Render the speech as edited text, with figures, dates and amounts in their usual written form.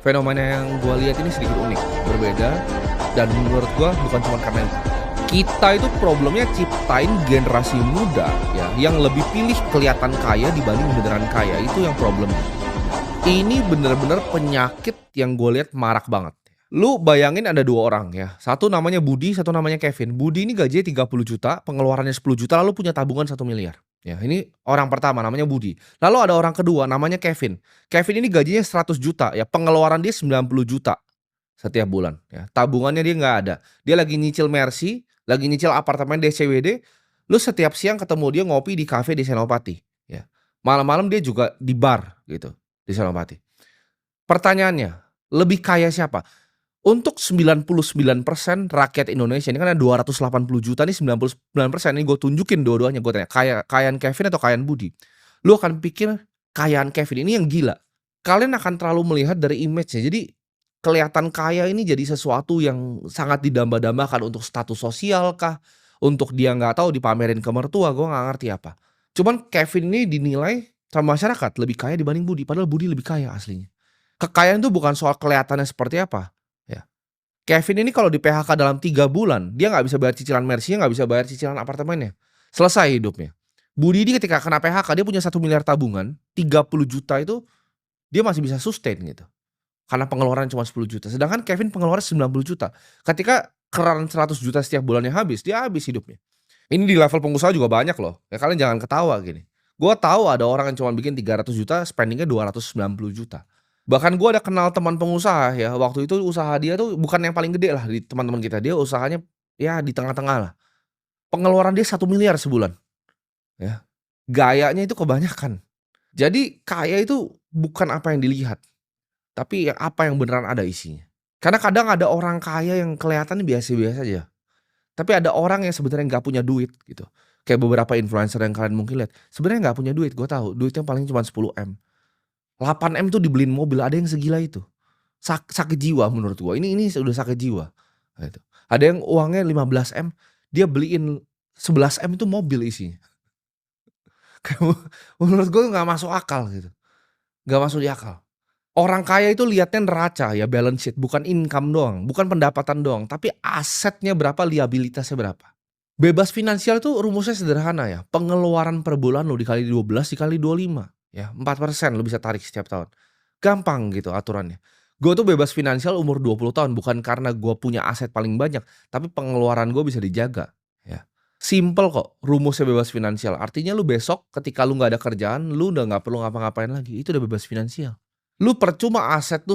Fenomena yang gue lihat ini sedikit unik, berbeda, dan menurut gue bukan cuma karena kita itu problemnya ciptain generasi muda ya yang lebih pilih kelihatan kaya dibanding beneran kaya, itu yang problemnya. Ini bener-bener penyakit yang gue lihat marak banget. Lu bayangin ada 2 orang ya, satu namanya Budi, satu namanya Kevin. Budi ini gajinya 30 juta, pengeluarannya 10 juta, lalu punya tabungan 1 miliar. Ya, ini orang pertama namanya Budi. Lalu ada orang kedua namanya Kevin. Kevin ini gajinya 100 juta ya, pengeluaran dia 90 juta setiap bulan ya. Tabungannya dia nggak ada. Dia lagi nyicil Mercy, lagi nyicil apartemen di SCBD, lu setiap siang ketemu dia ngopi di kafe di Senopati ya. Malam-malam dia juga di bar gitu, di Senopati. Pertanyaannya, lebih kaya siapa? Untuk 99% rakyat Indonesia, ini kan ada 280 juta nih, 99% ini gue tunjukin dua-duanya, gue tanya, kekayaan Kevin atau kekayaan Budi? Lu akan pikir kekayaan Kevin ini yang gila. Kalian akan terlalu melihat dari image-nya. Jadi kelihatan kaya ini jadi sesuatu yang sangat didamba-dambakan untuk status sosial kah, untuk dia nggak tahu dipamerin ke mertua, gue nggak ngerti apa. Cuman Kevin ini dinilai sama masyarakat lebih kaya dibanding Budi, padahal Budi lebih kaya aslinya. Kekayaan itu bukan soal kelihatannya seperti apa, ya. Kevin ini kalau di-PHK dalam 3 bulan, dia nggak bisa bayar cicilan Mercy-nya, nggak bisa bayar cicilan apartemennya. Selesai hidupnya. Budi ini ketika kena PHK, dia punya 1 miliar tabungan, 30 juta itu dia masih bisa sustain gitu. Karena pengeluaran cuma 10 juta. Sedangkan Kevin pengeluaran 90 juta. Ketika keran 100 juta setiap bulannya habis, dia habis hidupnya. Ini di level pengusaha juga banyak loh. Ya kalian jangan ketawa gini. Gua tahu ada orang yang cuma bikin 300 juta, spending-nya 290 juta. Bahkan gua ada kenal teman pengusaha ya, waktu itu usaha dia tuh bukan yang paling gede lah di teman-teman kita. Dia usahanya ya di tengah-tengah lah. Pengeluaran dia 1 miliar sebulan, ya. Gayanya itu kebanyakan. Jadi kaya itu bukan apa yang dilihat, tapi apa yang beneran ada isinya. Karena kadang ada orang kaya yang kelihatannya biasa-biasa aja. Tapi ada orang yang sebenarnya nggak punya duit gitu. Kayak beberapa influencer yang kalian mungkin lihat, sebenarnya nggak punya duit, gue tahu, duitnya paling cuma 10 M. 8 M tuh dibeliin mobil, ada yang segila itu. Sakit jiwa menurut gue, ini sudah sakit jiwa, gitu. Ada yang uangnya 15 M, dia beliin 11 M itu mobil isinya. Kayak menurut gue nggak masuk akal gitu, nggak masuk di akal. Orang kaya itu lihatnya neraca ya, balance sheet, bukan income doang, bukan pendapatan doang, tapi asetnya berapa, liabilitasnya berapa. Bebas finansial itu rumusnya sederhana ya, pengeluaran per bulan lu dikali 12 dikali 25 ya, 4% lu bisa tarik setiap tahun. Gampang gitu aturannya. Gue tuh bebas finansial umur 20 tahun bukan karena gue punya aset paling banyak, tapi pengeluaran gue bisa dijaga ya. Simple kok rumusnya bebas finansial, artinya lu besok ketika lu nggak ada kerjaan, lu udah nggak perlu ngapa-ngapain lagi, itu udah bebas finansial. Lu percuma aset lu